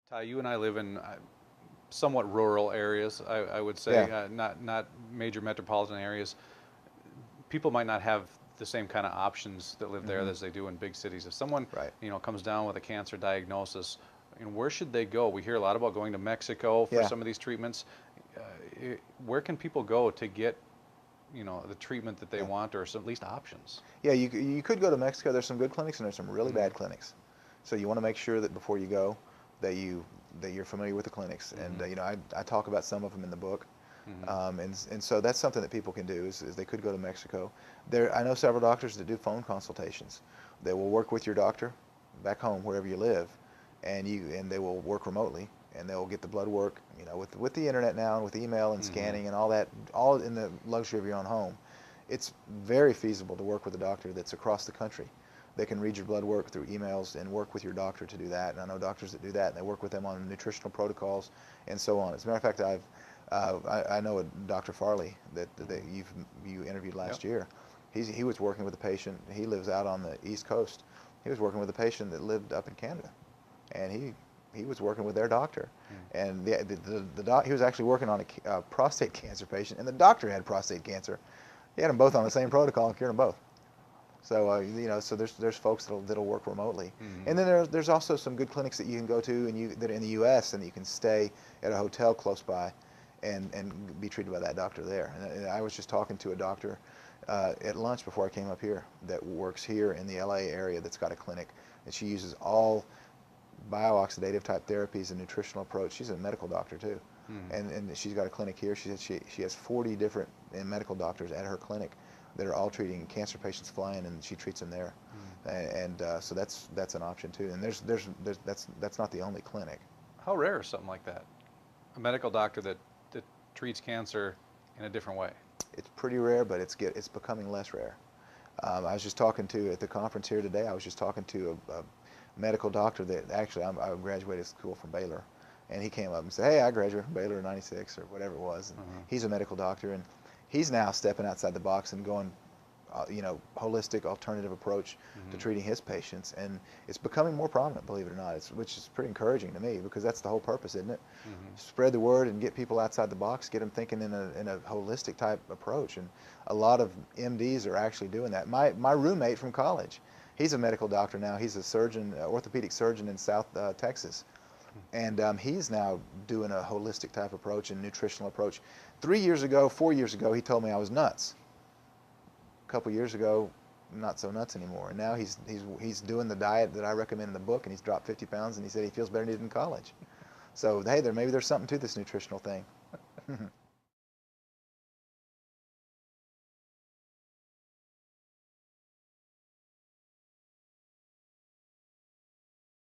Ty, you and I live in somewhat rural areas, I would say, Yeah. not major metropolitan areas. People might not have the same kind of options that live there Hmm. as they do in big cities. If someone, Right. comes down with a cancer diagnosis, where should they go? We hear a lot about going to Mexico for Yeah. some of these treatments. Uh, where can people go to get, the treatment that they Yeah. want, or some, at least options? Yeah. You could go to Mexico. There's some good clinics and there's some really Mm-hmm. bad clinics. So you want to make sure that before you go, that you that you're familiar with the clinics. And Mm-hmm. I talk about some of them in the book. Mm-hmm. And so that's something that people can do is they could go to Mexico. There, I know several doctors that do phone consultations. They will work with your doctor back home wherever you live, and they will work remotely, and they'll get the blood work, with the internet now and with email and Mm-hmm. scanning and all that, all in the luxury of your own home. It's very feasible to work with a doctor that's across the country. They can read your blood work through emails and work with your doctor to do that. And I know doctors that do that, and they work with them on nutritional protocols and so on. As a matter of fact, I know a Dr. Farley that Mm-hmm. you interviewed Yep. last year. He was working with a patient. He lives out on the East Coast. He was working with a patient that lived up in Canada, and he was working with their doctor. And he was actually working on a prostate cancer patient, and the doctor had prostate cancer. He had them both on the same protocol and cured them both. So so there's folks that'll work remotely, Mm-hmm. and then there's also some good clinics that you can go to that are in the U.S. and you can stay at a hotel close by, and be treated by that doctor there. And I was just talking to a doctor at lunch before I came up here that works here in the L.A. area that's got a clinic, and she uses all biooxidative type therapies and nutritional approach. She's a medical doctor too, Mm-hmm. and she's got a clinic here. She said she has 40 different medical doctors at her clinic that are all treating cancer patients flying, and she treats them there. And so that's an option too. And that's not the only clinic. How rare is something like that? A medical doctor that treats cancer in a different way. It's pretty rare, but it's becoming less rare. I was just talking to at the conference here today. I was just talking to a medical doctor that actually I graduated school from Baylor, and he came up and said, "Hey, I graduated from Baylor in '96 or whatever it was." And Uh-huh. he's a medical doctor, and he's now stepping outside the box and going, holistic alternative approach to Mm-hmm. treating his patients, and it's becoming more prominent, believe it or not. Which is pretty encouraging to me because that's the whole purpose, isn't it? Mm-hmm. Spread the word and get people outside the box, get them thinking in a holistic type approach, and a lot of MDs are actually doing that. My roommate from college, he's a medical doctor now. He's a surgeon, orthopedic surgeon in South Texas, and he's now doing a holistic type approach and nutritional approach. 3 years ago, 4 years ago, he told me I was nuts. A couple years ago, not so nuts anymore. And now he's doing the diet that I recommend in the book, and he's dropped 50 pounds, and he said he feels better than he did in college. So hey, maybe there's something to this nutritional thing.